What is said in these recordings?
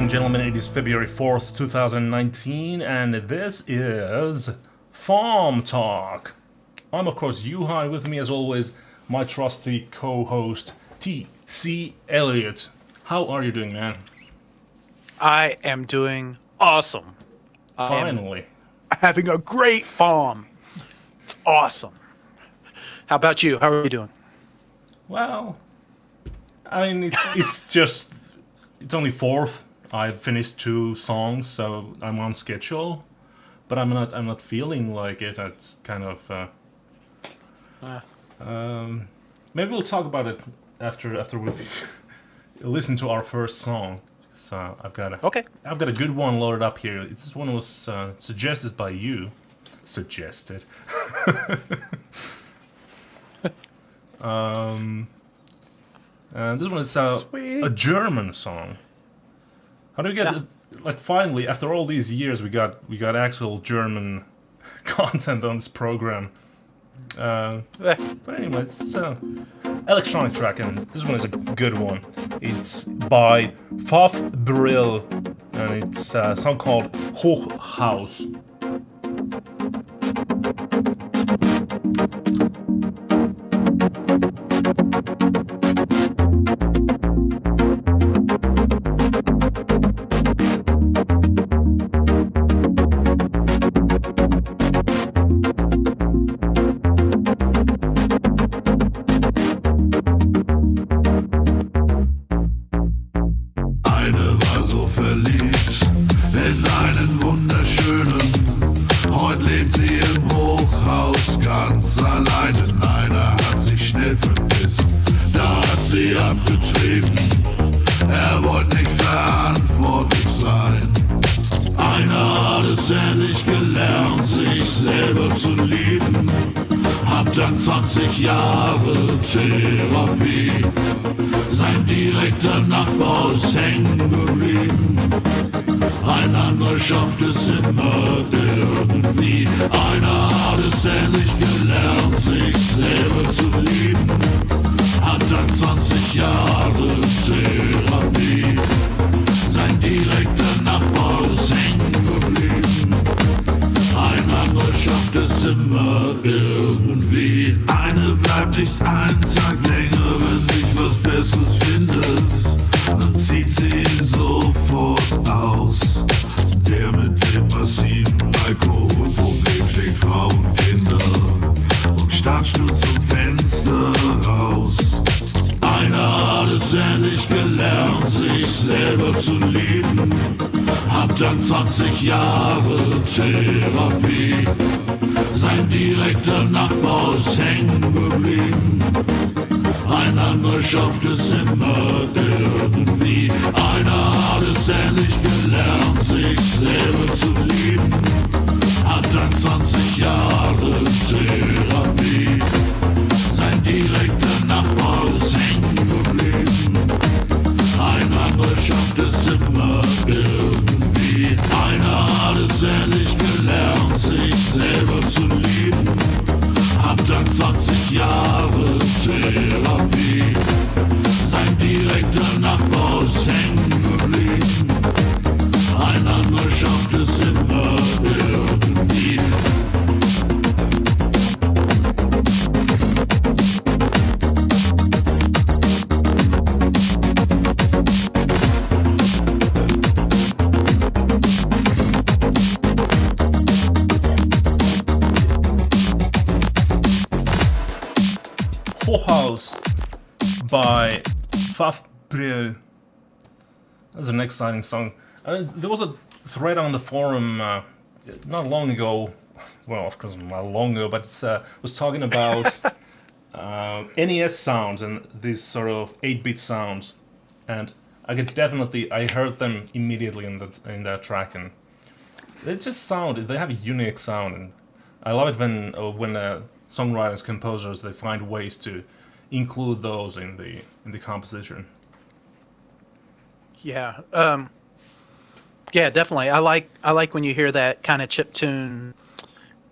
and gentlemen, it is February 4th, 2019, and this is FAWMtalk. I'm, of course, Yuhai. With me, as always, my trusty co-host, T.C. Elliott. How are you doing, man? I am doing awesome. Finally. Having a great FAWM. It's awesome. How about you? How are you doing? Well, I mean, it's only 4th. I've finished 2 songs, so I'm on schedule. But I'm not feeling like it. It's kind of maybe we'll talk about it after we've listened to our first song. So I've got a good one loaded up here. This one was suggested by you. Suggested. And this one is a German song. How do we get like finally after all these years we got actual German content on this program? But anyway, it's an electronic track, and this one is a good one. It's by FAWMing, and it's a song called Hochhaus. Dann 20 Jahre Therapie. Sein direkter Nachbar ist hängen geblieben. Ein anderer schafft es immer irgendwie. Einer hat es endlich gelernt, sich selber zu lieben. Hat dann 20 Jahre Therapie. Sein direkter Nachbar ist hängen geblieben. Ein anderer schafft es immer irgendwie. Eine bleibt nicht einen Tag länger, wenn sich was Besseres findet. Dann zieht sie sofort aus. Der mit dem massiven Alkoholproblem schlägt Frauen und Kinder und starrt nur zum Fenster raus. Einer hat es endlich gelernt, sich selber zu lieben. Hab dann 20 Jahre Therapie. Sein direkter Nachbar ist hängen geblieben. Ein anderer schafft es immer irgendwie. Einer hat es endlich gelernt, sich selber zu lieben. Hat dann 20 Jahre Therapie. Sein direkter Nachbar ist hängen geblieben. Ein anderer schafft es immer irgendwie. Einer hat es endlich gelernt, sich selber zu lieben. Hab dann 20 Jahre Therapie. Sein direkter Nachbar ist hängen geblieben. Ein anderer schafft es immer irgendwie. Hochhaus by FAWMing. That's an exciting song. There was a thread on the forum not long ago. Well, of course, not long ago, but it was talking about NES sounds and these sort of 8-bit sounds, and I heard them immediately in that track, and they have a unique sound, and I love it when songwriters, composers, they find ways to include those in the composition. Yeah, definitely. I like when you hear that kind of chiptune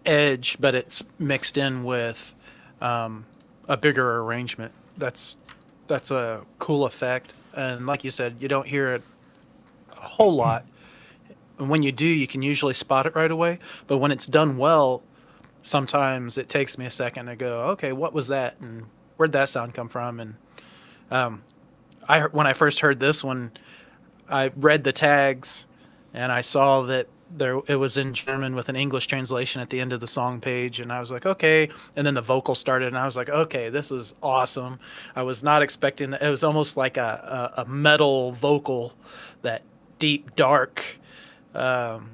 edge, but it's mixed in with a bigger arrangement. That's a cool effect, and like you said, you don't hear it whole lot. And when you do, you can usually spot it right away. But when it's done well, sometimes it takes me a second to go, okay, what was that? And where'd that sound come from? And when I first heard this one, I read the tags and I saw that it was in German with an English translation at the end of the song page, and I was like, okay. And then the vocal started, and I was like, okay, this is awesome. I was not expecting that. It was almost like a metal vocal, that deep, dark, almost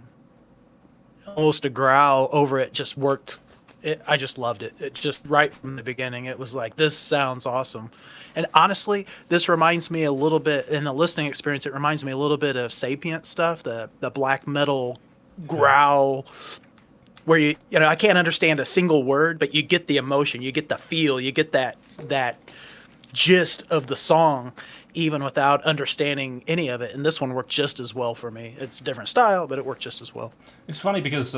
a growl over it just worked. I just loved it. It just right from the beginning, it was like, this sounds awesome. And honestly, this reminds me a little bit, in a listening experience, it reminds me a little bit of Sapient stuff, the black metal growl, where you know, I can't understand a single word, but you get the emotion, you get the feel, you get that gist of the song, even without understanding any of it. And this one worked just as well for me. It's a different style, but it worked just as well. It's funny because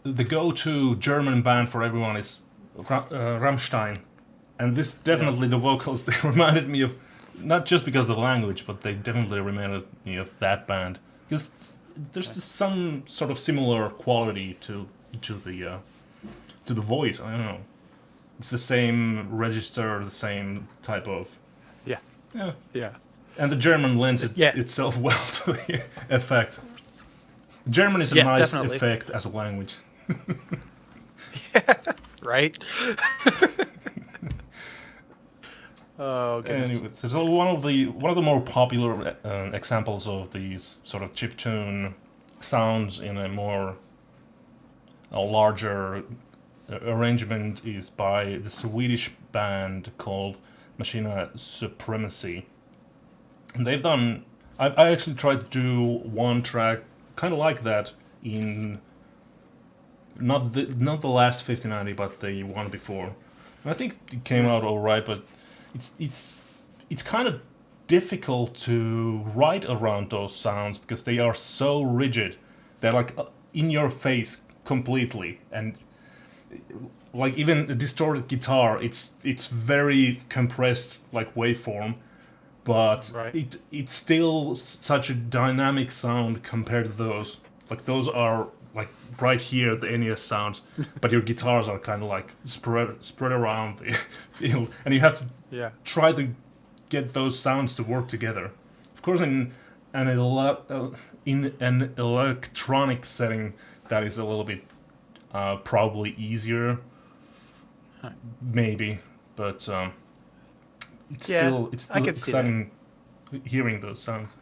the go-to German band for everyone is Rammstein. And this definitely, the vocals, they reminded me of, not just because of the language, but they definitely reminded me of that band. Because there's just some sort of similar quality to the voice. I don't know. It's the same register, the same type of... Yeah. And the German lends itself well to the effect. German is a nice definitely. effect as a language. Right? Oh, goodness. Anyway, so one of the more popular examples of these sort of chiptune sounds in a larger arrangement is by the Swedish band called Machina Supremacy. And they've done... I actually tried to do one track kind of like that in not the last 5090, but the one before. And I think it came out all right, but it's kind of difficult to write around those sounds because they are so rigid. They're like in your face completely, and like even a distorted guitar, it's very compressed like waveform, but it's still such a dynamic sound compared to those. Like those are like right here, the NES sounds, but your guitars are kind of like spread around the field, and you have to try to get those sounds to work together. Of course, in an electronic setting, that is a little bit probably easier, maybe, but it's still exciting hearing those sounds.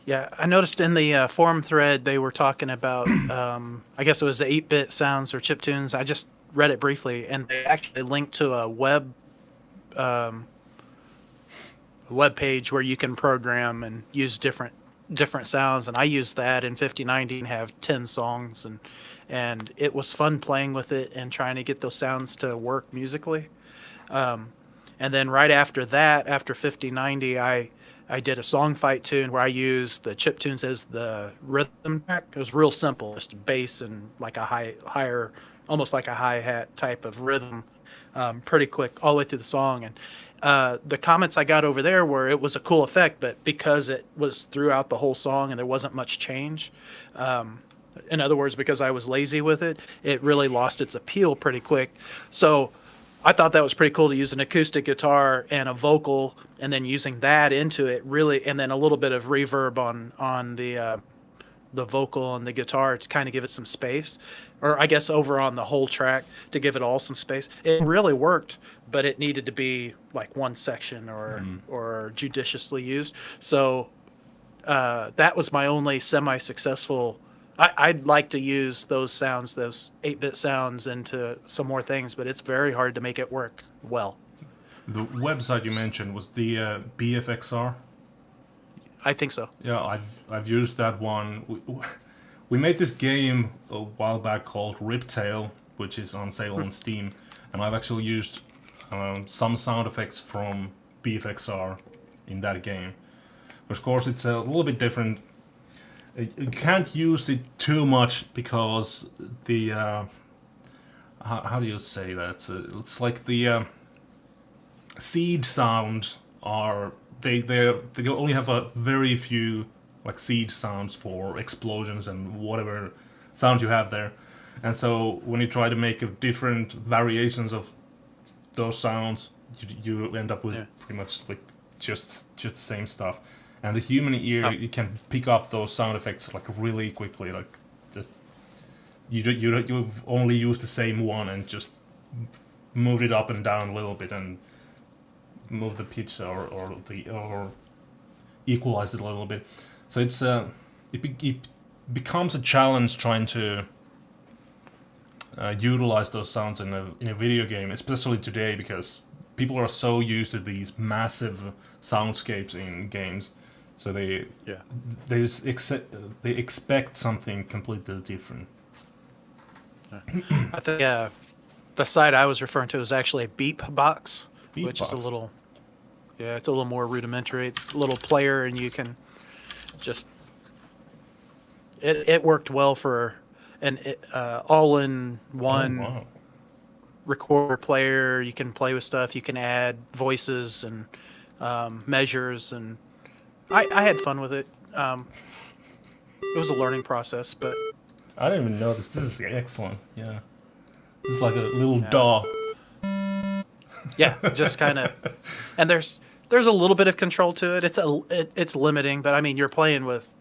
Yeah, I noticed in the forum thread they were talking about, I guess it was the 8-bit sounds or chiptunes. I just read it briefly, and they actually linked to a web page where you can program and use different sounds. And I used that in 5090 and have 10 songs, and it was fun playing with it and trying to get those sounds to work musically. And then right after that, after 5090, I did a song fight tune where I used the chiptunes as the rhythm track. It was real simple, just bass and like a higher, almost like a hi-hat type of rhythm, pretty quick all the way through the song. And the comments I got over there were it was a cool effect, but because it was throughout the whole song and there wasn't much change, in other words, because I was lazy with it, it really lost its appeal pretty quick. So I thought that was pretty cool to use an acoustic guitar and a vocal, and then using that into it really, and then a little bit of reverb on the vocal and the guitar to kind of give it some space, or I guess over on the whole track to give it all some space. It really worked, but it needed to be like one section or judiciously used. So that was my only semi-successful. I'd like to use those sounds, those 8-bit sounds, into some more things, but it's very hard to make it work well. The website you mentioned was the BFXR? I think so. Yeah, I've used that one. We made this game a while back called Riptail, which is on sale on Steam, and I've actually used some sound effects from BFXR in that game. Of course, it's a little bit different. You can't use it too much because the how do you say that? It's like the seed sounds are they only have a very few like seed sounds for explosions and whatever sounds you have there, and so when you try to make different variations of those sounds, you end up with pretty much like just the same stuff. And the human ear, you can pick up those sound effects like really quickly. Like you've only used the same one and just moved it up and down a little bit and move the pitch or equalize it a little bit. So it becomes a challenge trying to utilize those sounds in a video game, especially today, because people are so used to these massive soundscapes in games, so they expect something completely different. I think the site I was referring to is actually a beep box, which is a little, it's a little more rudimentary. It's a little player, and you can just it worked well for an all-in-one recorder player. You can play with stuff. You can add voices and measures, and I had fun with it. It was a learning process, but I didn't even know this. This is excellent. Yeah, this is like a little DAW. Yeah, just kind of, and there's a little bit of control to it. It's limiting, but I mean, you're playing with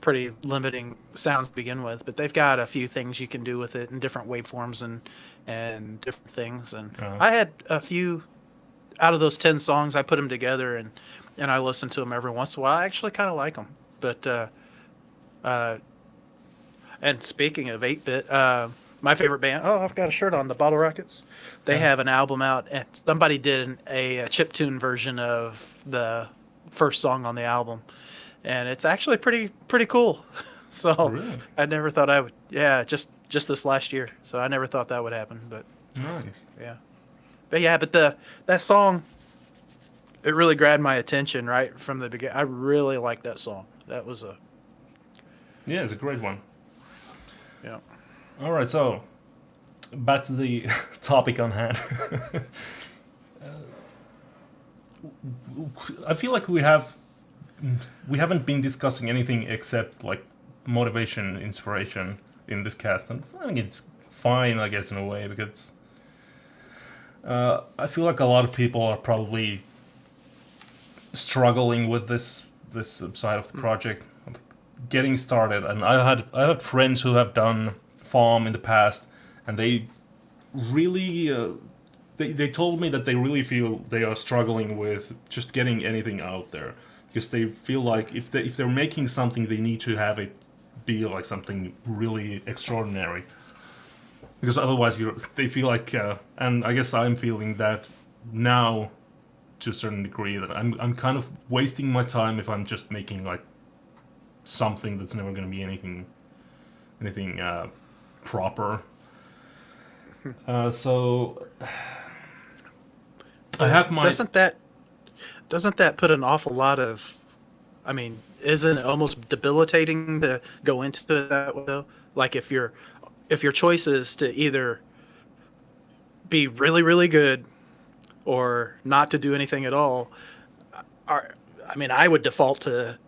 pretty limiting sounds to begin with. But they've got a few things you can do with it in different waveforms and different things. And I had a few out of those 10 songs. I put them together and I listen to them every once in a while. I actually kind of like them. But and speaking of 8-bit, my favorite band, I've got a shirt on, the Bottle Rockets. They have an album out, and somebody did a chiptune version of the first song on the album, and it's actually pretty cool. So really? I never thought I would. Yeah, just this last year. So I never thought that would happen. But nice. Yeah. But that song, it really grabbed my attention right from the beginning. I really liked that song. That was it's a great one. Yeah. All right, so back to the topic on hand. I feel like we haven't been discussing anything except like motivation, inspiration in this cast, and I think it's fine, I guess, in a way, because I feel like a lot of people are probably struggling with this side of the project, getting started. And I had friends who have done FAWM in the past, and they really they told me that they really feel they are struggling with just getting anything out there, because they feel like if they're making something, they need to have it be like something really extraordinary, because otherwise they feel like and I guess I'm feeling that now to a certain degree, that I'm kind of wasting my time if I'm just making like something that's never going to be anything proper. So I have my. Doesn't that put an awful lot of? I mean, isn't it almost debilitating to go into it that way though? Like if your choice is to either be really really good or not to do anything at all, I would default to.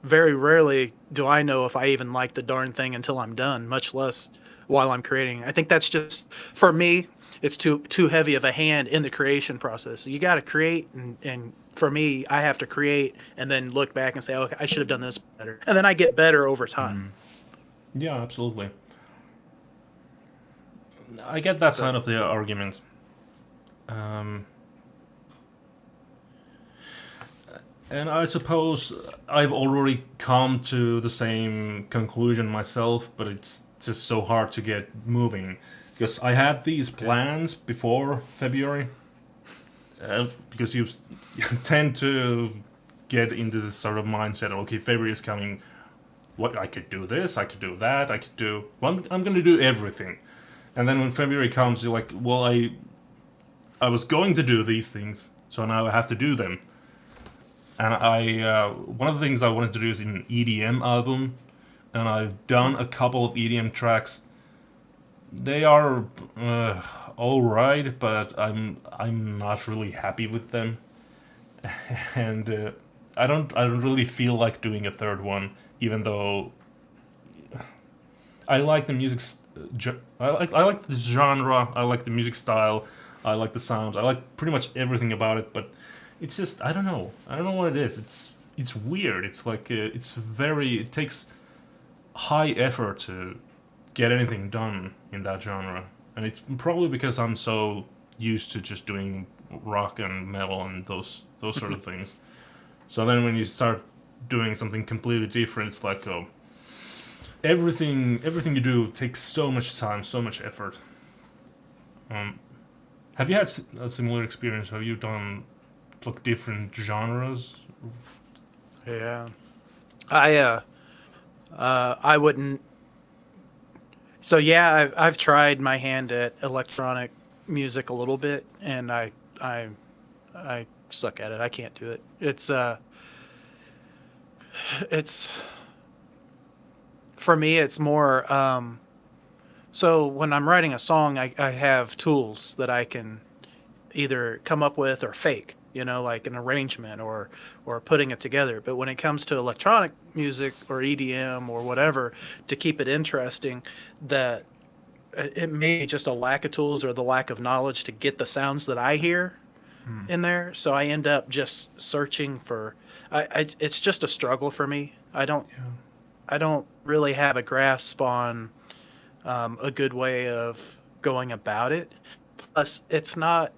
Very rarely do I know if I even like the darn thing until I'm done, much less while I'm creating. I think that's just, for me, it's too heavy of a hand in the creation process. You got to create, and for me, I have to create and then look back and say, okay, I should have done this better. And then I get better over time. Yeah, absolutely. I get that side of the argument. And I suppose I've already come to the same conclusion myself, but it's just so hard to get moving. Because I had these plans before February, because you tend to get into this sort of mindset, okay, February is coming, what, I could do this, I could do that, I'm going to do everything. And then when February comes, you're like, well, I was going to do these things, so now I have to do them. And one of the things I wanted to do is an EDM album, and I've done a couple of EDM tracks. They are all right, but I'm not really happy with them. and I don't really feel like doing a third one, even though I like the music. I like the genre. I like the music style. I like the sounds. I like pretty much everything about it. But it's just I don't know. I don't know what it is. It's weird. It's like it takes high effort to get anything done in that genre, and it's probably because I'm so used to just doing rock and metal and those sort of things. So then when you start doing something completely different, it's like everything you do takes so much time, so much effort. Have you had a similar experience? Have you done like different genres? Yeah. I wouldn't. So yeah, I've tried my hand at electronic music a little bit, and I suck at it. I can't do it. It's for me. It's more. So when I'm writing a song, I have tools that I can either come up with or fake, like an arrangement or putting it together. But when it comes to electronic music or EDM or whatever, to keep it interesting, that it may be just a lack of tools or the lack of knowledge to get the sounds that I hear in there. So I end up just searching for. It's just a struggle for me. I don't really have a grasp on a good way of going about it. Plus, it's not.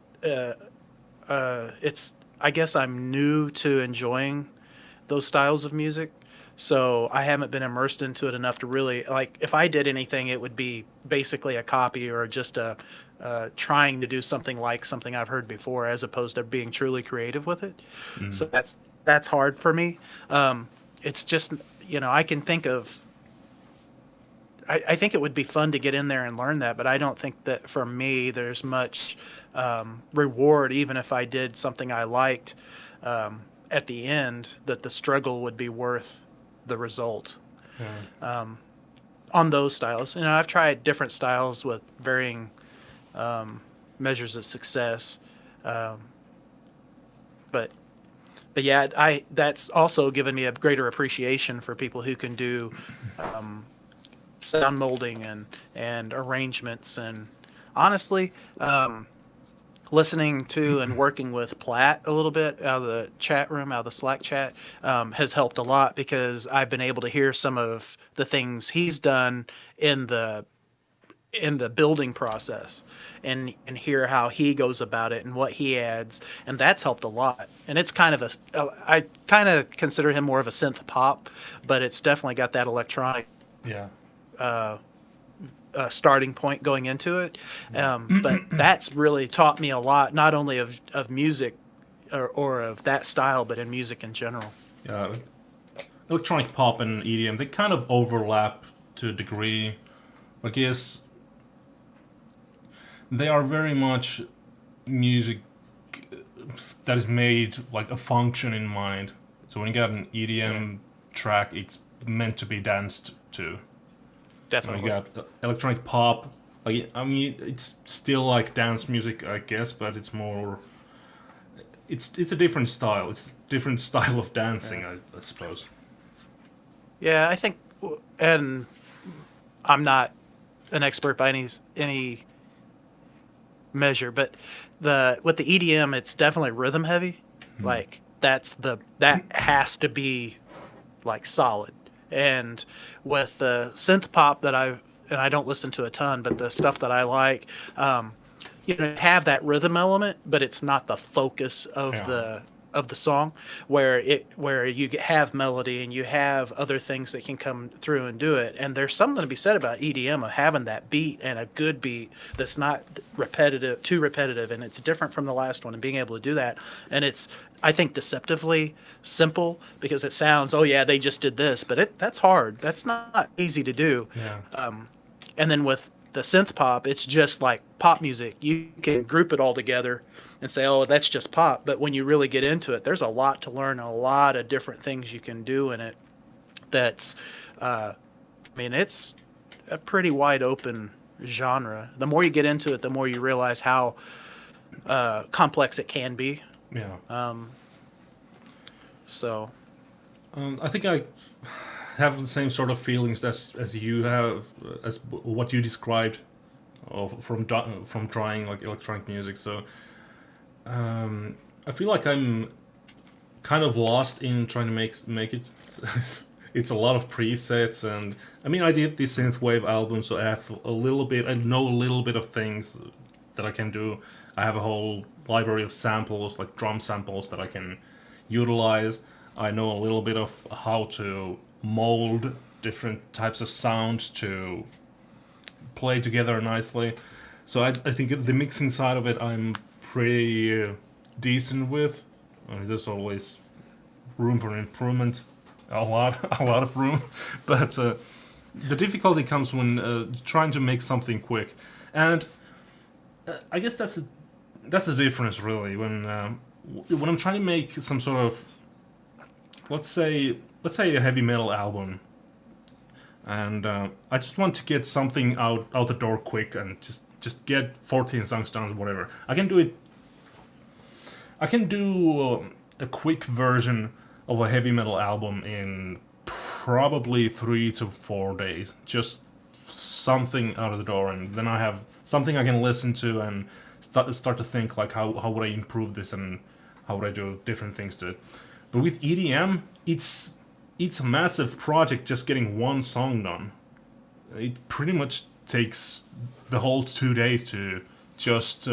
It's. I guess I'm new to enjoying those styles of music, so I haven't been immersed into it enough to really like. If I did anything, it would be basically a copy or just trying to do something like something I've heard before, as opposed to being truly creative with it. So that's hard for me. It's just I can think of. I think it would be fun to get in there and learn that, but I don't think that for me there's much reward, even if I did something I liked at the end, that the struggle would be worth the result. On those styles. I've tried different styles with varying measures of success. But yeah, that's also given me a greater appreciation for people who can do sound molding and arrangements. And honestly, listening to and working with Platt a little bit out of the chat room, out of the Slack chat, has helped a lot, because I've been able to hear some of the things he's done in the building process and hear how he goes about it and what he adds, and that's helped a lot. And it's kind of I kind of consider him more of a synth pop, but it's definitely got that electronic starting point going into it. But that's really taught me a lot, not only of music or of that style, but in music in general. Yeah, electronic pop and EDM, they kind of overlap to a degree. I guess they are very much music that is made like a function in mind. So when you got an EDM track, it's meant to be danced to. Definitely. When you got electronic pop, it's still like dance music, I guess, but it's more. It's a different style. It's a different style of dancing, I suppose. Yeah, I think, and I'm not an expert by any measure, but with the EDM, it's definitely rhythm heavy. Like that has to be like solid. And with the synth pop and I don't listen to a ton, but the stuff that I like, have that rhythm element, but it's not the focus of the song, where you have melody and you have other things that can come through and do it. And there's something to be said about EDM, of having that beat, and a good beat that's not too repetitive, and it's different from the last one, and being able to do that. And it's, I think, deceptively simple, because it sounds, oh yeah, they just did this, but that's hard. That's not easy to do. Yeah. And then with the synth pop, it's just like pop music. You can group it all together and say, oh, that's just pop. But when you really get into it, there's a lot to learn, a lot of different things you can do in it. That's, it's a pretty wide open genre. The more you get into it, the more you realize how complex it can be. Yeah. So I think I have the same sort of feelings as you have, as what you described, from trying like electronic music. So I feel like I'm kind of lost in trying to make it. It's a lot of presets, and I mean I did the synthwave album, so I have a little bit. I know a little bit of things that I can do. I have a whole library of samples, like drum samples, that I can utilize. I know a little bit of how to mold different types of sounds to play together nicely. So I think the mixing side of it I'm pretty decent with. There's always room for improvement, a lot of room, but the difficulty comes when trying to make something quick, and I guess that's the difference really when I'm trying to make some sort of let's say a heavy metal album, and I just want to get something out the door quick and just get 14 songs done, whatever. I can do a quick version of a heavy metal album in probably 3 to 4 days. Just something out of the door, and then I have something I can listen to and start to think like how would I improve this and how would I do different things to it. But with EDM, it's a massive project just getting one song done. It pretty much takes the whole 2 days to just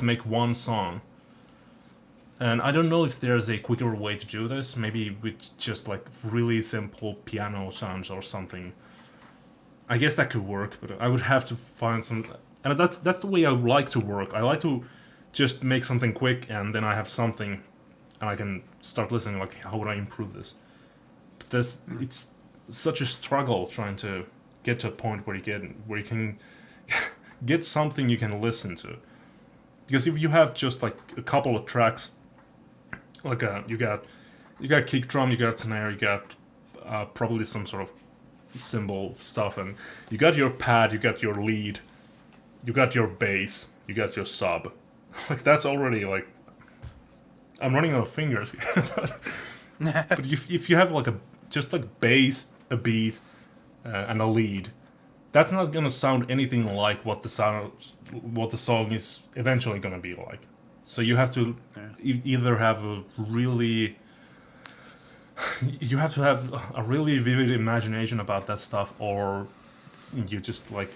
make one song. And I don't know if there's a quicker way to do this. Maybe with just like really simple piano sounds or something. I guess that could work, but I would have to find some. And that's the way I like to work. I like to just make something quick, and then I have something, and I can start listening. Like, how would I improve this? But it's such a struggle trying to get to a point where you can get something you can listen to. Because if you have just like a couple of tracks. Like you got kick drum, you got snare, you got probably some sort of cymbal stuff, and you got your pad, you got your lead, you got your bass, you got your sub. Like that's already like I'm running out of fingers. But if you have like just like bass, a beat, and a lead, that's not gonna sound anything like what the song is eventually gonna be like. So you have to either have you have to have a really vivid imagination about that stuff, or you just like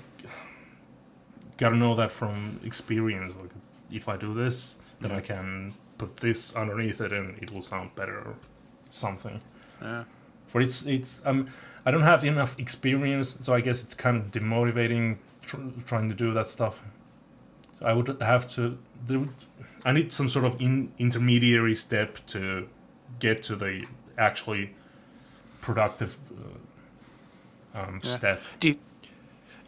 gotta know that from experience. Like, if I do this, then I can put this underneath it, and it will sound better, or something. Yeah. But it's I don't have enough experience, so I guess it's kind of demotivating trying to do that stuff. I would have to. I need some sort of intermediary step to get to the actually productive step. Do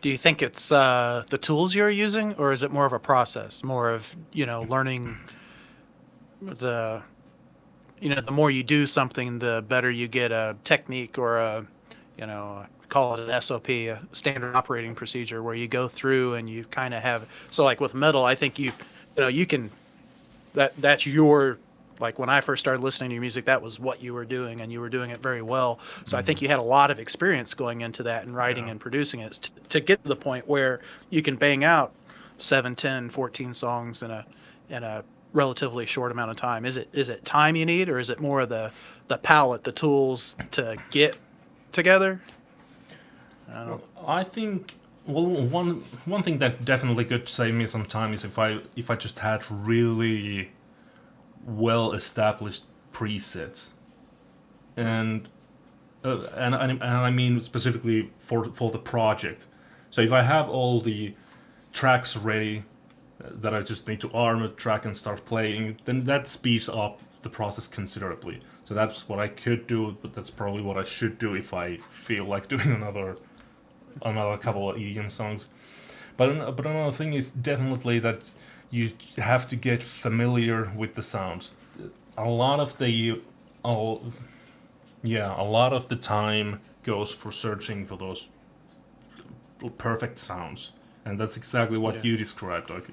you think it's the tools you're using, or is it more of a process, more of learning the more you do something, the better you get a technique or a call it an SOP, a standard operating procedure, where you go through and you kind of have. So like with metal, I think you can. That's your, like when I first started listening to your music, that was what you were doing, and you were doing it very well. So I think you had a lot of experience going into that and writing and producing it to get to the point where you can bang out 7, 10, 14 songs in a relatively short amount of time. Is it time you need, or is it more of the palette, the tools to get together? I don't know. I think. Well, one thing that definitely could save me some time is if I just had really well established presets, and I mean specifically for the project. So if I have all the tracks ready that I just need to arm a track and start playing, then that speeds up the process considerably. So that's what I could do, but that's probably what I should do if I feel like doing another couple of EDM songs. But another thing is definitely that you have to get familiar with the sounds. A lot of the time goes for searching for those perfect sounds, and that's exactly what you described. Like,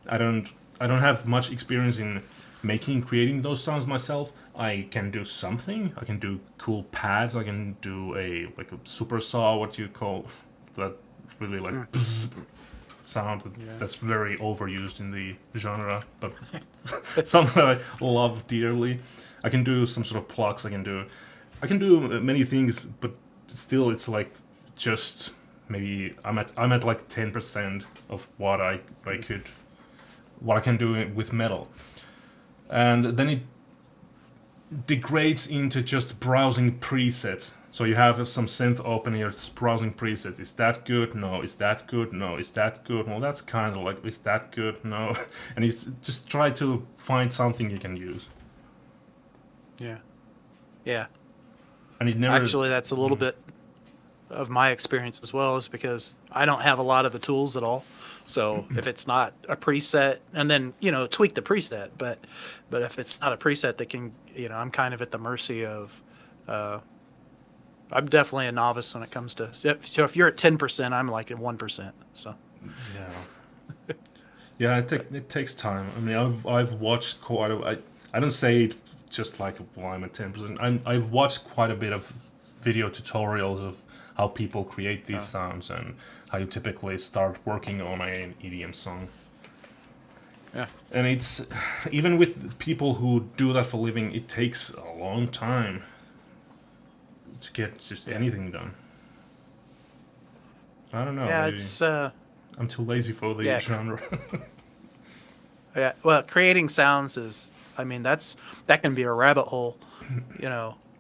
I don't have much experience in creating those sounds myself. I can do something. I can do cool pads. I can do a super saw, what you call that, really like sound that's very overused in the genre, but something that I love dearly. I can do some sort of plucks. I can do many things, but still, it's like just maybe I'm at like 10% of what I can do with metal, and then it degrades into just browsing presets. So you have some synth open here, it's browsing presets. Is that good? No. Is that good? No. Is that good? Well, that's kind of like, is that good? No. And it's just try to find something you can use. Yeah. And it never Actually, that's a little bit of my experience as well, is because I don't have a lot of the tools at all. So if it's not a preset, and then, tweak the preset, but if it's not a preset that can, I'm kind of at the mercy of, I'm definitely a novice when it comes to, so if you're at 10%, I'm like at 1%. So. Yeah, it takes time. I mean, I've watched quite I don't say it just like, well, I'm at 10%. I've watched quite a bit of video tutorials of how people create these sounds and how you typically start working on an EDM song. Yeah. And it's, even with people who do that for a living, it takes a long time to get just anything done. I don't know. Yeah, maybe it's... I'm too lazy for the genre. Yeah, well, creating sounds is, I mean, that can be a rabbit hole,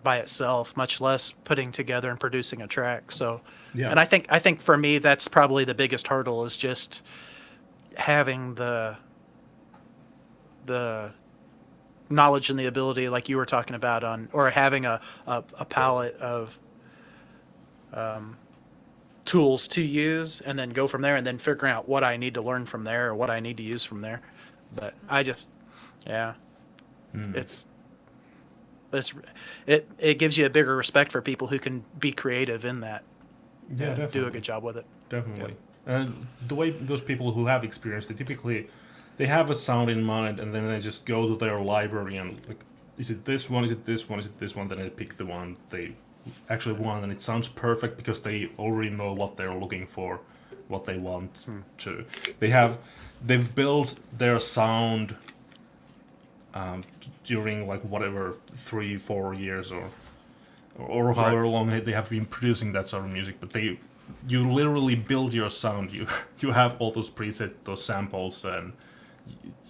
by itself, much less putting together and producing a track. So, and I think for me, that's probably the biggest hurdle, is just having the knowledge and the ability, like you were talking about, or having a palette of tools to use, and then go from there, and then figuring out what I need to learn from there, or what I need to use from there. But it gives you a bigger respect for people who can be creative in that. Yeah, and definitely. do a good job with it. Definitely. And the way those people who have experience, they have a sound in mind, and then they just go to their library and like, is it this one? Is it this one? Is it this one? Then they pick the one they actually want, and it sounds perfect because they already know what they're looking for, what they want to. They've built their sound during like whatever 3-4 years or however long they have been producing that sort of music, but you literally build your sound. You have all those presets, those samples, and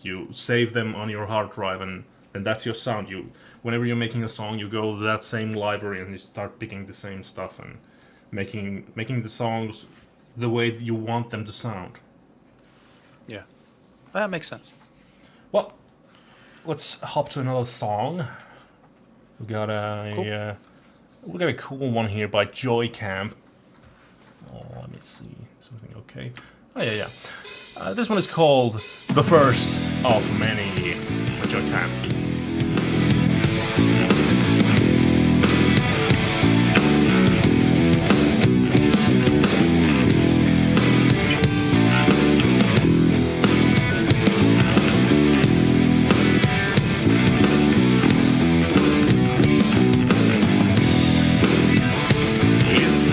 you save them on your hard drive, and that's your sound. Whenever you're making a song, you go to that same library and you start picking the same stuff and making the songs the way that you want them to sound. Yeah, that makes sense. Well, let's hop to another song. We got a cool one here by Joy Camp. Oh, let me see something. Okay. Oh yeah. This one is called "The First of Many" by Joy Camp.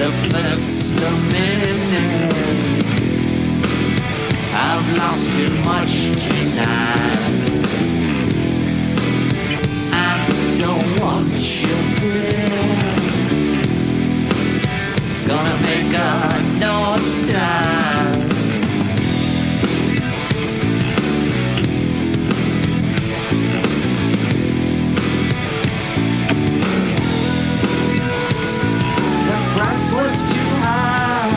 The first of many. I've lost too much tonight. I don't want you here. Gonna make a noise time. Price was too high.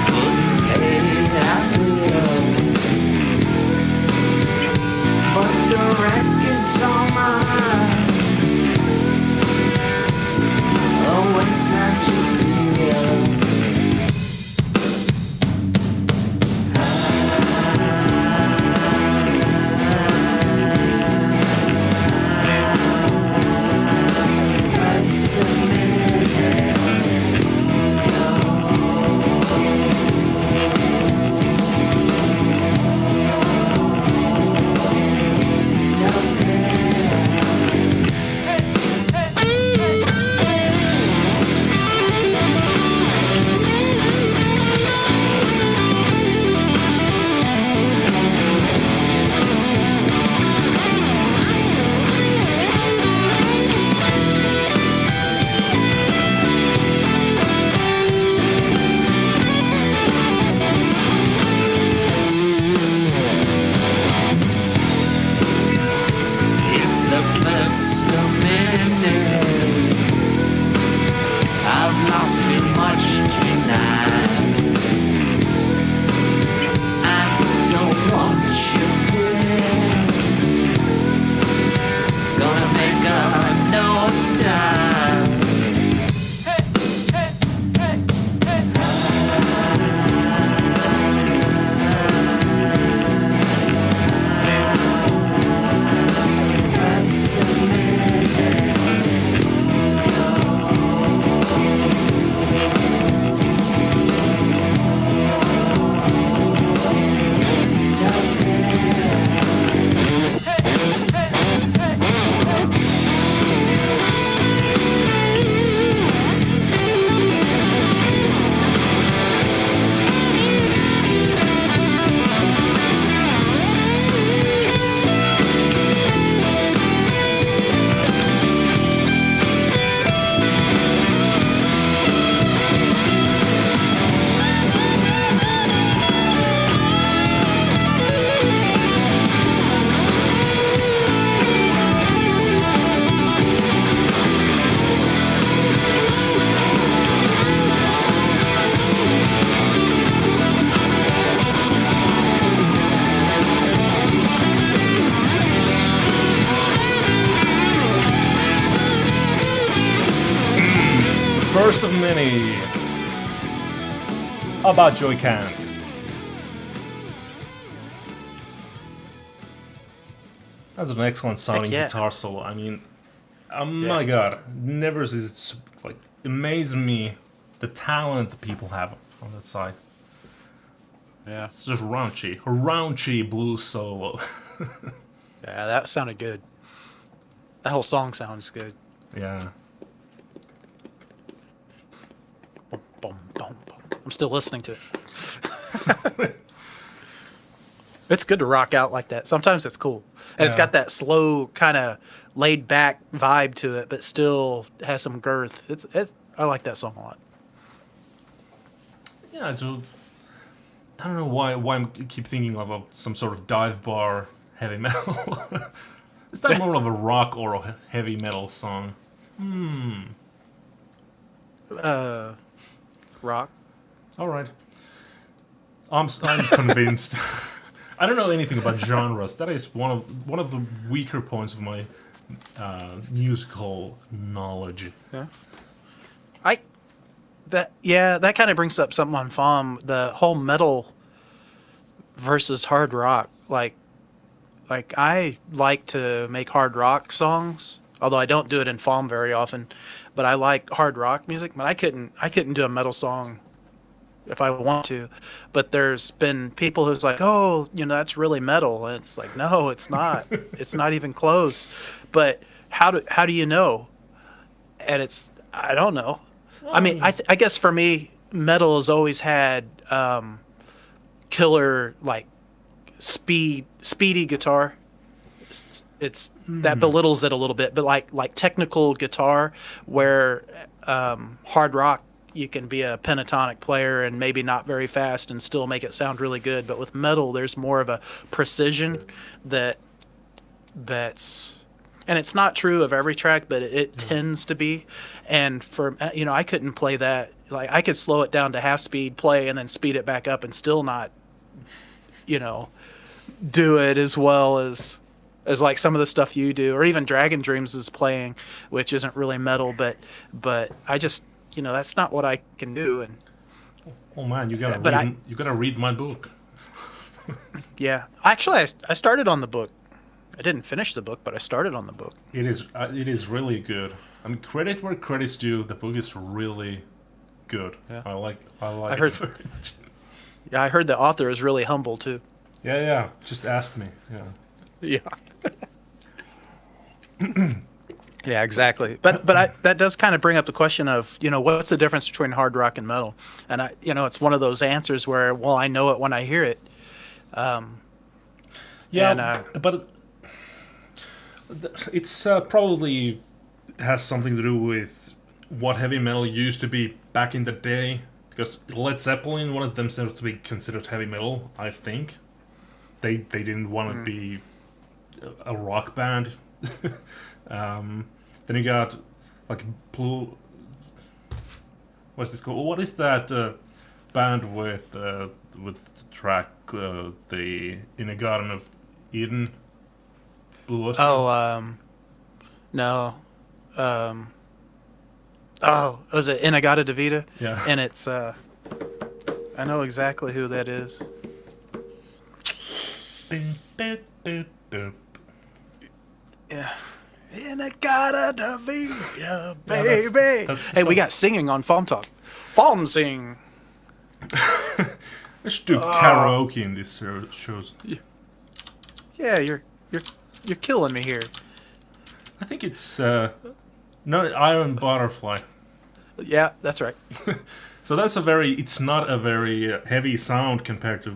Couldn't pay that way. first of many about Joy Can. That's an excellent sounding yeah. guitar solo. I mean, oh my god, never has it like amazed me the talent that people have on that side. Yeah. It's just raunchy blues solo. Yeah, that sounded good. That whole song sounds good. Yeah. Boom, boom, boom, boom. I'm still listening to it. It's good to rock out like that. Sometimes it's cool. And it's got that slow, kind of laid back vibe to it, but still has some girth. I like that song a lot. Yeah, I don't know why I keep thinking of some sort of dive bar heavy metal. Is that more of a rock or a heavy metal song? Rock. All right. I'm convinced. I don't know anything about genres. That is one of the weaker points of my musical knowledge. Yeah. That kind of brings up something on FAWM, the whole metal versus hard rock. Like I like to make hard rock songs, although I don't do it in FAWM very often. But I like hard rock music. But I couldn't do a metal song if I want to. But there's been people who's like, oh, that's really metal. And it's like, no, it's not. It's not even close. But how do you know? And I don't know. I mean, I guess for me, metal has always had killer, like, speedy guitar. It's that belittles it a little bit, but like technical guitar, where hard rock, you can be a pentatonic player and maybe not very fast and still make it sound really good. But with metal, there's more of a precision that's. And it's not true of every track, but it tends to be. And for I couldn't play that. Like, I could slow it down to half speed, play, and then speed it back up, and still not, do it as well as like some of the stuff you do, or even Dragon Dreams is playing, which isn't really metal, but I just that's not what I can do. And oh man, you gotta read my book. Yeah, actually, I started on the book. I didn't finish the book, but I started on the book. It is really good. I mean, credit where credit's due. The book is really good. Yeah. I like it very much. Yeah, I heard the author is really humble too. Yeah. Just ask me. Yeah. Yeah, exactly. But that does kind of bring up the question of what's the difference between hard rock and metal? And it's one of those answers where, well, I know it when I hear it. But it's probably has something to do with what heavy metal used to be back in the day. Because Led Zeppelin wanted themselves to be considered heavy metal, I think. They didn't want to be a rock band. Then you got like Blue. What's this called? What is that band with the track the In a Garden of Eden? Blue Oyster? No. Was it Inagata Devita? Yeah. And it's I know exactly who that is. Yeah. Inagata Devita, baby. Hey, we got singing on FAWMtalk. FAWM sing. I should do karaoke in these shows. Yeah, you're killing me here. I think it's no Iron Butterfly. Yeah, that's right. So it's not a very heavy sound compared to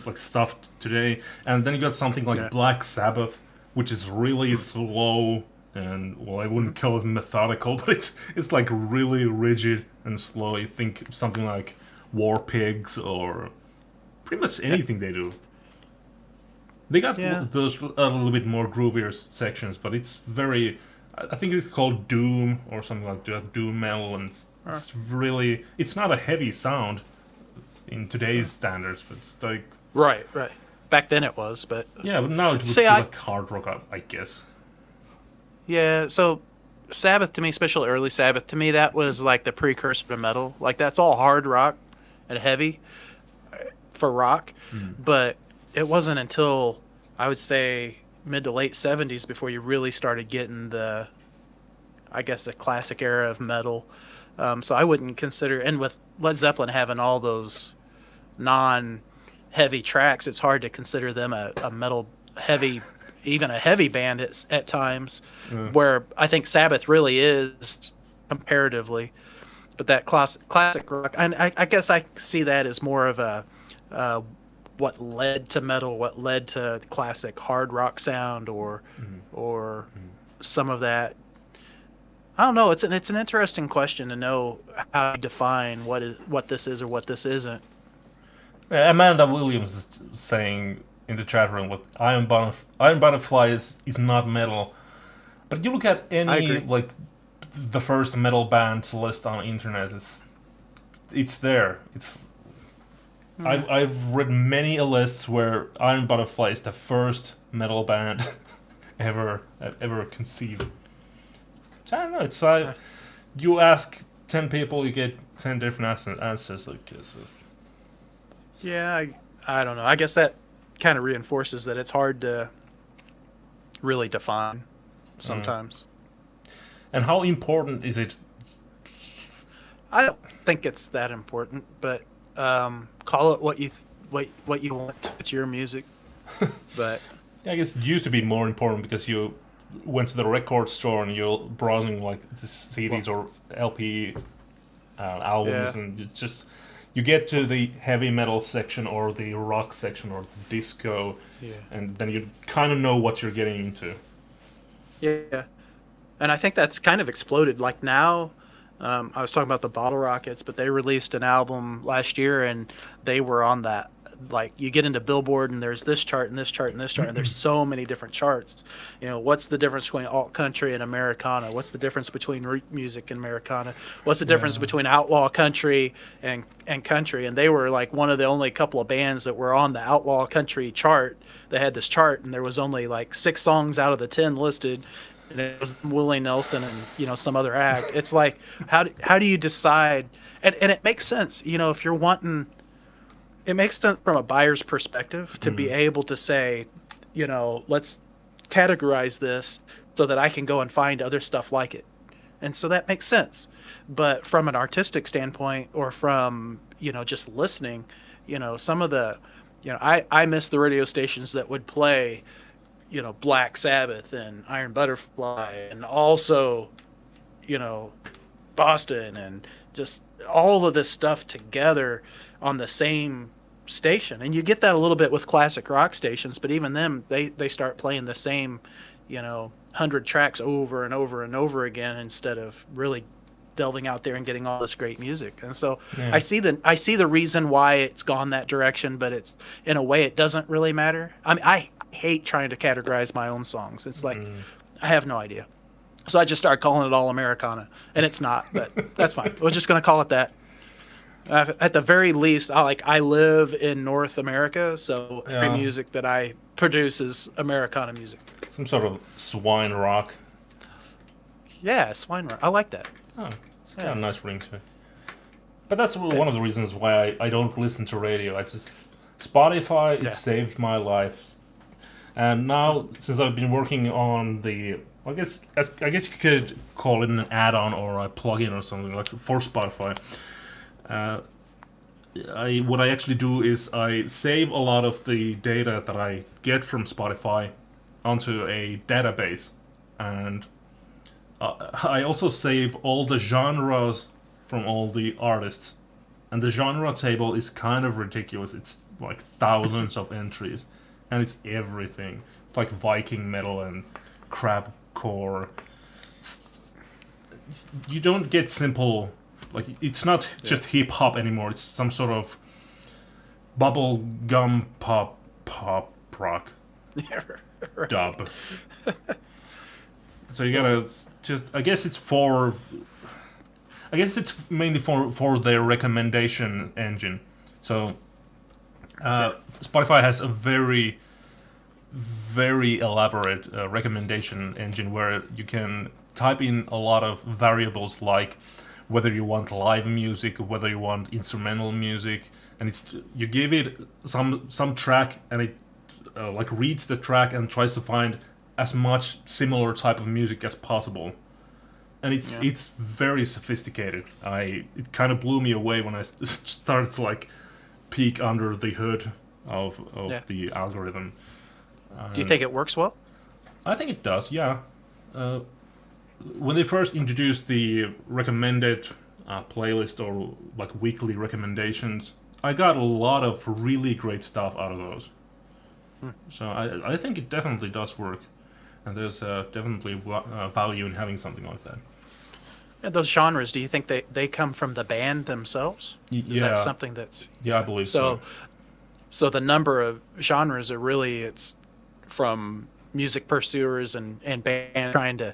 like stuff today. And then you got something like Black Sabbath, which is really slow and, well, I wouldn't call it methodical, but it's like really rigid and slow. You think something like War Pigs or pretty much anything they do. They got those a little bit more groovier sections, but it's very. I think it's called doom or something like that, doom metal, and it's really. It's not a heavy sound in today's standards, but it's like. Right. Back then it was, but yeah, but now it would be like hard rock, I guess. Yeah, so Sabbath to me, especially early Sabbath, to me that was like the precursor to metal. Like that's all hard rock and heavy for rock, but it wasn't until I would say mid to late 70s before you really started getting the, I guess, the classic era of metal. So I wouldn't consider, and with Led Zeppelin having all those non-heavy tracks, it's hard to consider them a metal heavy, even a heavy band at times. Where I think Sabbath really is comparatively, but that classic rock, and I guess I see that as more of a what led to metal, what led to classic hard rock sound, or some of that. I don't know. It's an interesting question to know how you define what this is or what this isn't. Amanda Williams is saying in the chat room that Iron Butterfly is not metal. But you look at any like the first metal bands list on the internet, it's there. I've read many lists where Iron Butterfly is the first metal band ever conceived. So I don't know. It's you ask 10 people, you get 10 different answers. Like so. Yeah, I don't know. I guess that kind of reinforces that it's hard to really define sometimes. And how important is it? I don't think it's that important, but call it what you want. It's your music, but Yeah, I guess it used to be more important because you went to the record store and you're browsing like CDs or LP albums, and it's just you get to the heavy metal section or the rock section or the disco, and then you kind of know what you're getting into. Yeah, and I think that's kind of exploded. Like now, I was talking about the Bottle Rockets, but they released an album last year, and they were on that. Like you get into Billboard, and there's this chart and this chart and this chart, and there's so many different charts. You know, what's the difference between alt country and Americana? What's the difference between root music and Americana? What's the difference between outlaw country and country? And they were like one of the only couple of bands that were on the outlaw country chart. They had this chart, and there was only like 6 songs out of the 10 listed. And it was Willie Nelson and some other act. It's like how do you decide? And it makes sense, if you're wanting. It makes sense from a buyer's perspective to be able to say, let's categorize this so that I can go and find other stuff like it. And so that makes sense. But from an artistic standpoint or from, just listening, some of the, I miss the radio stations that would play, Black Sabbath and Iron Butterfly and also, Boston and just all of this stuff together on the same station. And you get that a little bit with classic rock stations, but even them, they start playing the same 100 tracks over and over and over again instead of really delving out there and getting all this great music. And so I see the reason why it's gone that direction, but it's in a way it doesn't really matter. I mean, I hate trying to categorize my own songs. It's like I have no idea. So I just started calling it all Americana, and it's not, but that's fine. We're just going to call it that. At the very least, I live in North America, so every music that I produce is Americana music. Some sort of swine rock. Yeah, swine rock. I like that. Oh, it's got a nice ring to it. But that's one of the reasons why I don't listen to radio. Spotify, it saved my life. And now, since I've been working on I guess you could call it an add-on or a plugin or something like for Spotify. What I actually do is I save a lot of the data that I get from Spotify onto a database, and I also save all the genres from all the artists, and the genre table is kind of ridiculous. It's like thousands of entries, and it's everything. It's like Viking metal and crabcore. You don't get simple. Like, it's not just hip-hop anymore. It's some sort of bubble gum pop rock dub. So you gotta just... I guess it's mainly for their recommendation engine. So Spotify has a very, very elaborate recommendation engine where you can type in a lot of variables like whether you want live music, whether you want instrumental music, and you give it some track, and it like reads the track and tries to find as much similar type of music as possible. And it's very sophisticated. It kind of blew me away when I started to like peek under the hood of the algorithm. Do you think it works well? I think it does, yeah. When they first introduced the recommended playlist or like weekly recommendations, I got a lot of really great stuff out of those. So I think it definitely does work, and there's definitely value in having something like that. And those genres, do you think they come from the band themselves? Is that something that's... Yeah, I believe so. So the number of genres are really, it's from music pursuers and bands trying to,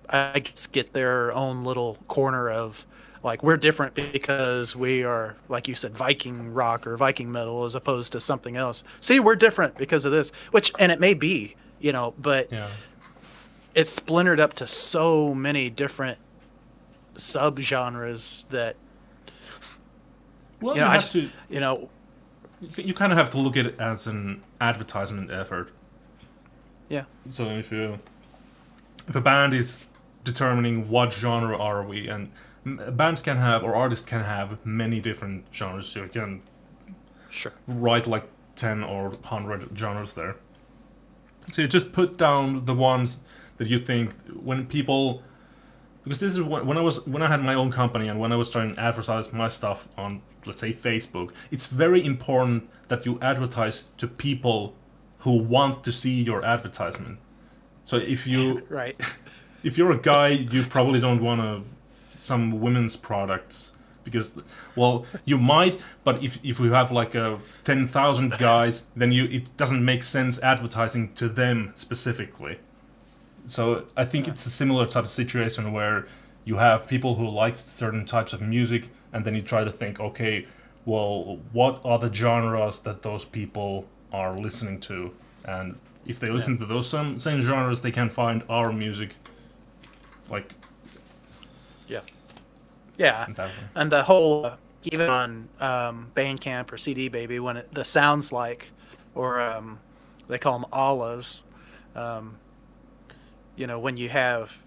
I guess, get their own little corner of, like, we're different because we are, like you said, Viking rock or Viking metal as opposed to something else. See, we're different because of this, and it may be, but it's splintered up to so many different subgenres that, well, you kind of have to look at it as an advertisement effort. Yeah. So if a band is determining what genre are we, and bands can have, or artists can have, many different genres. So you can write like 10 or 100 genres there. So you just put down the ones that you think when people, because this is when I had my own company and when I was starting to advertise my stuff on, let's say, Facebook, it's very important that you advertise to people who want to see your advertisement. So if you if you're a guy, you probably don't want some women's products, because, well, you might, but if you have like 10,000 guys, then it doesn't make sense advertising to them specifically. So I think it's a similar type of situation where you have people who like certain types of music, and then you try to think, okay, well, what are the genres that those people are listening to? And if they listen to those same genres, they can find our music, like... Yeah, and the whole, even on Bandcamp or CD Baby, when the sounds like, or they call them Allahs, when you have,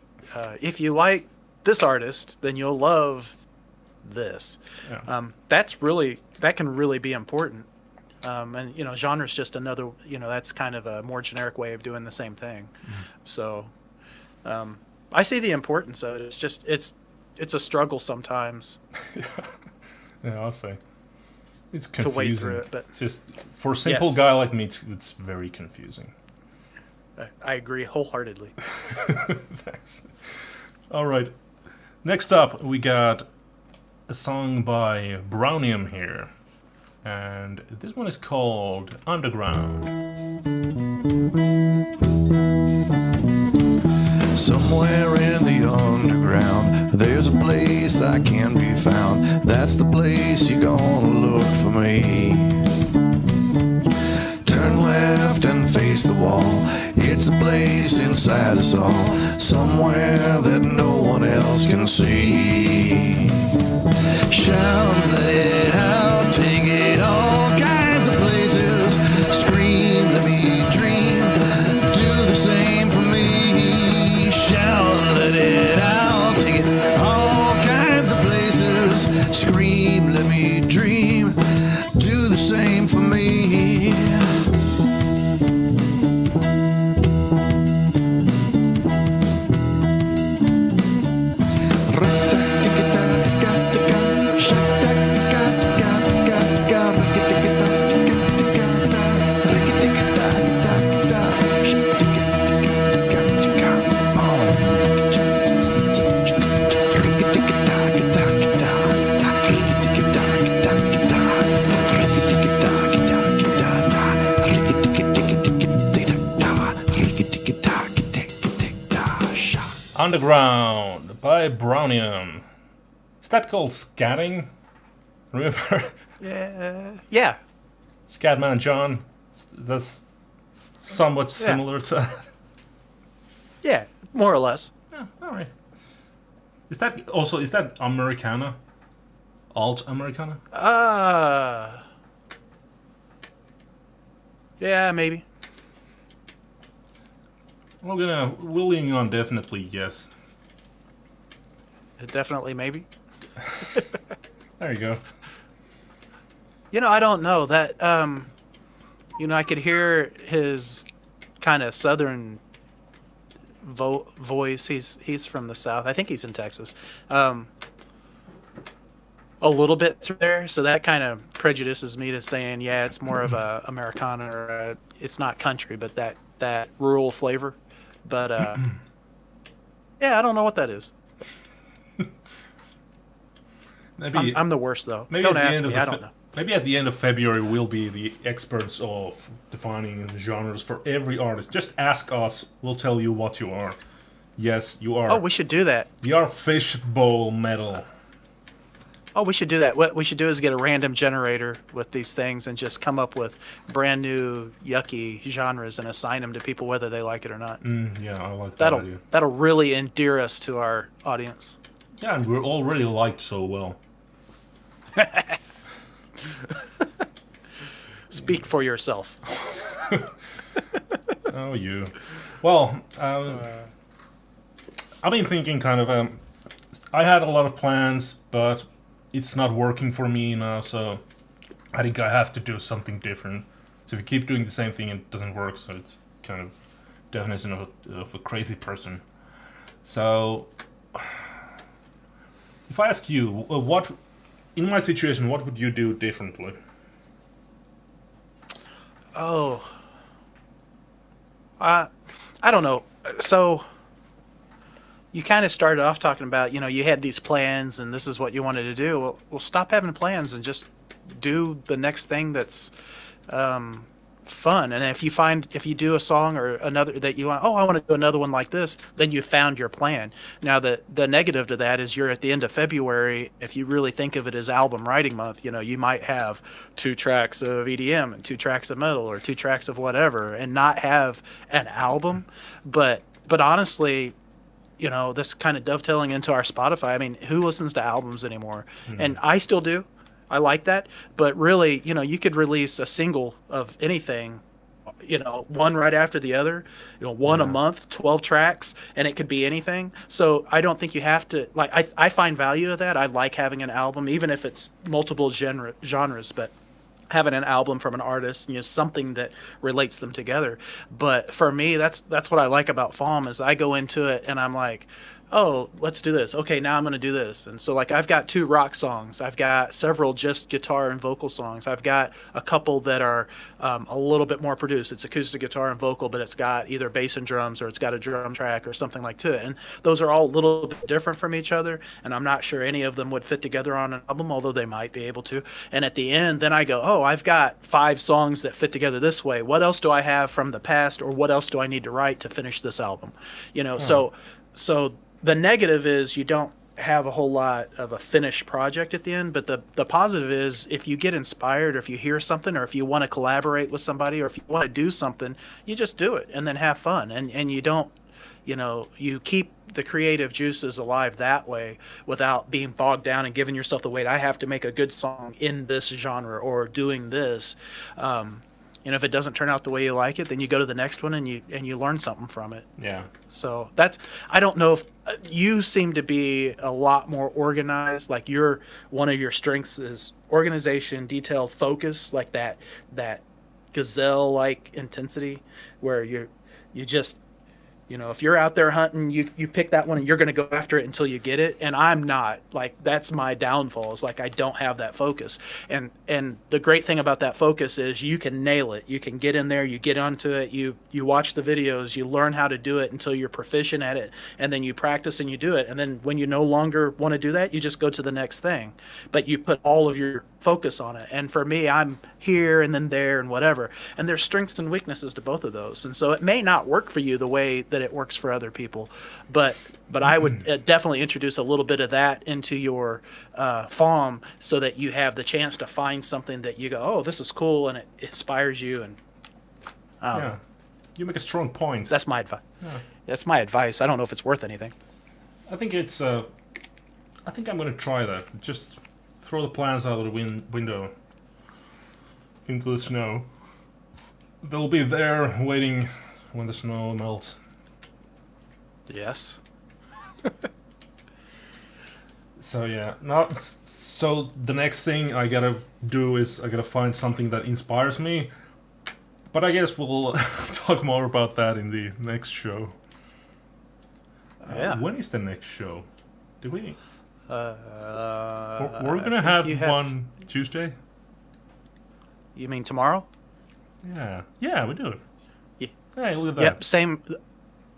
if you like this artist, then you'll love this. Yeah. That can really be important. And genre is just another, that's kind of a more generic way of doing the same thing. So I see the importance of it. It's just it's a struggle sometimes. Yeah, I'll say it's confusing. To wade through it, but it's just, for a simple guy like me, it's very confusing. I agree wholeheartedly. Thanks. All right, next up we got a song by FAWMing here, and this one is called Underground. Somewhere in the underground, there's a place I can be found. That's the place you're gonna look for me. Turn left and face the wall. It's a place inside us all, somewhere that no one else can see. Shout, let it out, take it all kinds of places. Scream, let me dream, do the same for me. Shout, let it out, take it all kinds of places. Scream, let me dream, do the same for me. Underground by FAWMing. Is that called scatting? Remember? Yeah. Scatman John. That's somewhat similar to that. Yeah, more or less. All right. Is that Americana? Alt Americana? Yeah, maybe. We'll lean on definitely yes. Definitely maybe. There you go. I don't know that. I could hear his kind of southern voice. He's from the South. I think he's in Texas. A little bit through there, so that kind of prejudices me to saying, yeah, it's more of a Americana or it's not country, but that rural flavor. But yeah, I don't know what that is. Maybe I'm the worst though. Maybe Don't at the ask end me. of I don't know. Maybe at the end of February we'll be the experts of defining genres for every artist. Just ask us. We'll tell you what you are. Yes, you are. Oh, we should do that. You are fishbowl metal. Oh, we should do that. What we should do is get a random generator with these things and just come up with brand new yucky genres and assign them to people whether they like it or not. Yeah, I like that idea. That'll really endear us to our audience. Yeah, and we're already liked so well. Speak for yourself. Oh, you. Well, I've been thinking kind of. I had a lot of plans, but it's not working for me now, so I think I have to do something different. So if you keep doing the same thing, it doesn't work, so it's kind of definition of a crazy person. So, if I ask you, what, in my situation, what would you do differently? Oh. I don't know. So, you kind of started off talking about, you had these plans and this is what you wanted to do. Well, stop having plans and just do the next thing that's fun. And if you do a song or another that you want, I want to do another one like this, then you found your plan. Now, the negative to that is you're at the end of February. If you really think of it as album writing month, you might have 2 tracks of EDM and 2 tracks of metal or 2 tracks of whatever and not have an album. But honestly, this kind of dovetailing into our Spotify. I mean, who listens to albums anymore? Mm-hmm. And I still do. I like that. But really, you could release a single of anything, one right after the other, one a month, 12 tracks, and it could be anything. So I don't think you have to, I find value of that. I like having an album, even if it's multiple genres, but having an album from an artist, something that relates them together. But for me, that's what I like about FAWM is I go into it and I'm like, oh, let's do this. Okay, now I'm going to do this. And so I've got 2 rock songs. I've got several just guitar and vocal songs. I've got a couple that are a little bit more produced. It's acoustic guitar and vocal, but it's got either bass and drums or it's got a drum track or something like to it. And those are all a little bit different from each other. And I'm not sure any of them would fit together on an album, although they might be able to. And at the end, then I go, I've got 5 songs that fit together this way. What else do I have from the past, or what else do I need to write to finish this album? So the negative is you don't have a whole lot of a finished project at the end, but the positive is if you get inspired or if you hear something or if you want to collaborate with somebody or if you want to do something, you just do it and then have fun. And you don't, you keep the creative juices alive that way without being bogged down and giving yourself the weight. I have to make a good song in this genre or doing this. If it doesn't turn out the way you like it, then you go to the next one and you learn something from it. Yeah. So I don't know if you seem to be a lot more organized. Like one of your strengths is organization, detailed focus, like that gazelle-like intensity where you just, if you're out there hunting, you pick that one and you're going to go after it until you get it. And I'm not. That's my downfall. Is I don't have that focus. And the great thing about that focus is you can nail it. You can get in there, you get onto it, you watch the videos, you learn how to do it until you're proficient at it, and then you practice and you do it. And then when you no longer want to do that, you just go to the next thing. But you put all of your focus on it. And for me, I'm here and then there and whatever. And there's strengths and weaknesses to both of those. And so it may not work for you the way that it works for other people, but I would definitely introduce a little bit of that into your FAWM so that you have the chance to find something that you go, oh, this is cool, and it inspires you. And yeah, you make a strong point. That's my advice. Yeah. That's my advice. I don't know if it's worth anything. I think it's. I think I'm gonna try that. Just throw the plans out of the window into the snow. They'll be there waiting when the snow melts. Yes. So yeah, so the next thing I gotta do is I gotta find something that inspires me. But I guess we'll talk more about that in the next show. Yeah. When is the next show? Do we? We're I gonna think have one Tuesday. You mean tomorrow? Yeah, we do. Yeah. Hey, look at that. Yep. Same.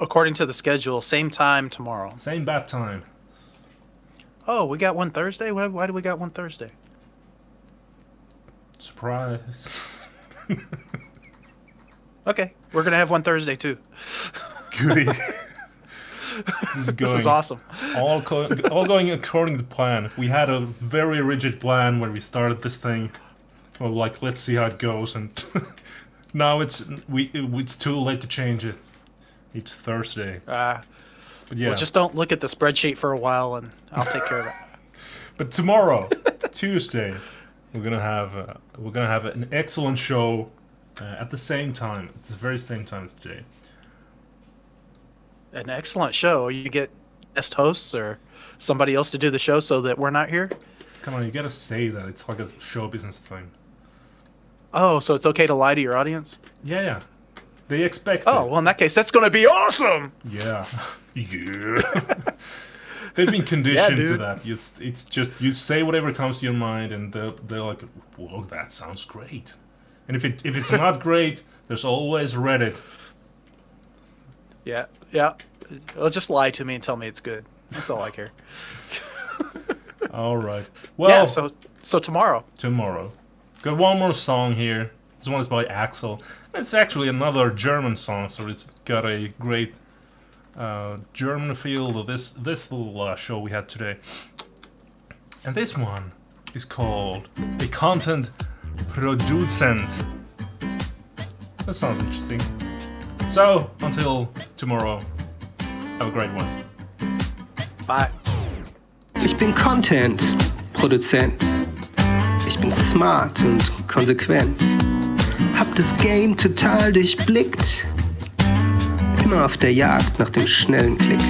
According to the schedule, same time tomorrow. Same bad time. Oh, we got one Thursday? Why do we got one Thursday? Surprise. Okay, we're going to have one Thursday too. Goody. This is awesome. All going according to plan. We had a very rigid plan when we started this thing. Well, like, let's see how it goes, and now it's too late to change it. It's Thursday. But yeah. Well, just don't look at the spreadsheet for a while, and I'll take care of it. But tomorrow, Tuesday, we're gonna have an excellent show at the same time. It's the very same time as today. An excellent show. You get guest hosts or somebody else to do the show so that we're not here? Come on, you gotta say that. It's like a show business thing. Oh, so it's okay to lie to your audience? Yeah. They expect Oh, it. well, in that case, that's going to be awesome! Yeah. Yeah. They've been conditioned to dude. that. It's just, you say whatever comes to your mind, and they're like, whoa, that sounds great. And if it's not great, there's always Reddit. Yeah. Well, just lie to me and tell me it's good. That's all I care. All right. Well, Yeah, so tomorrow. tomorrow. Got one more song here. This one is by Axel. It's actually another German song, so it's got a great German feel to this little show we had today. And this one is called A Content Produzent. That sounds interesting. So, until tomorrow, have a great one. Bye. Ich bin Content-Produzent. Ich bin smart und konsequent. Hab das Game total durchblickt. Immer auf der Jagd nach dem schnellen Klick.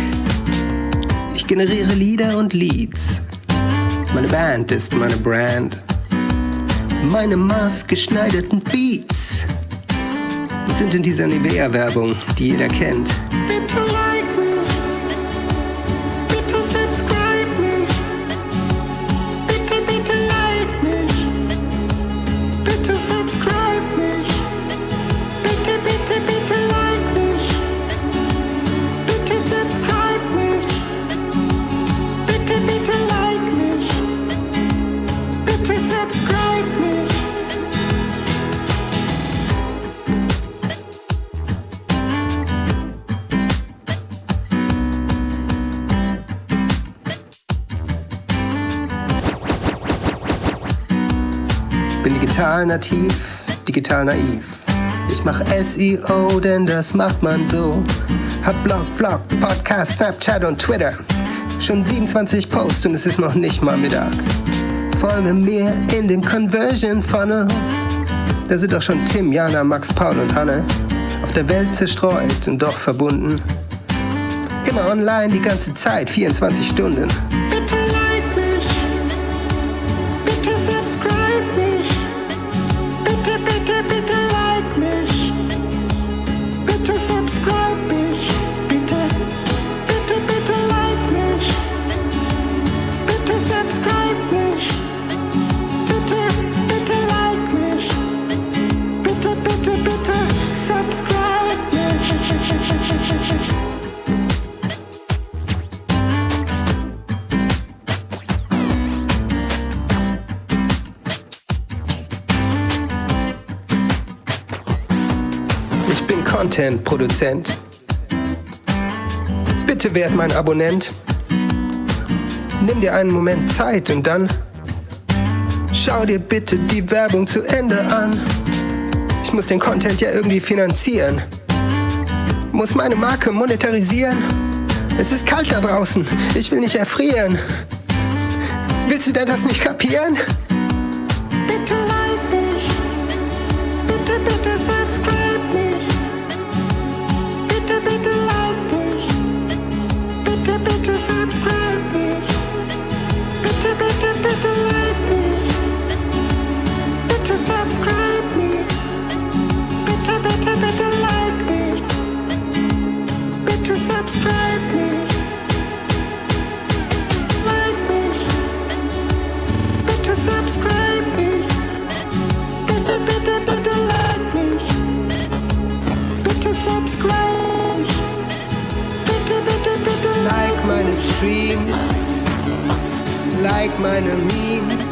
Ich generiere Lieder und Leads. Meine Band ist meine Brand. Meine maßgeschneiderten Beats sind in dieser Nivea-Werbung, die jeder kennt. Bitte like mich. Bitte subscribe mich. Bitte like mich. Bitte subscribe mich. Bitte like mich. Bitte subscribe mich. Bitte like mich. Bitte subscribe mich. Bin digital nativ, digital naiv. Ich mach SEO, denn das macht man so. Hab Blog, Vlog, Podcast, Snapchat und Twitter. Schon 27 Posts und es ist noch nicht mal Mittag. Folge mir in den Conversion Funnel. Da sind doch schon Tim, Jana, Max, Paul und Anne. Auf der Welt zerstreut und doch verbunden. Immer online die ganze Zeit, 24 Stunden. Bitte like mich. Bitte subscribe mich. Bitte like mich. Bitte subscribe mich. Bitte like mich. Bitte subscribe mich. Bitte like mich. Bitte subscribe mich. Ich bin Content-Produzent. Bitte werd mein Abonnent. Nimm dir einen Moment Zeit und dann schau dir bitte die Werbung zu Ende an. Ich muss den Content ja irgendwie finanzieren. Muss meine Marke monetarisieren. Es ist kalt da draußen. Ich will nicht erfrieren. Willst du denn das nicht kapieren? Bitte like mich. Bitte, bitte subscribe mich. Bitte, bitte like mich. Bitte, bitte subscribe mich. Bitte, bitte, bitte like mich. Bitte subscribe mich. Bitte, bitte, bitte like mich. Bitte subscribe mich. Like mich. Bitte subscribe mich. Bitte, bitte, bitte like mich. Bitte subscribe mich. Bitte, bitte, bitte like meine Streams. Like meine Memes.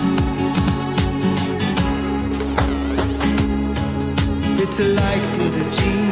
Bitte like diese Jeans.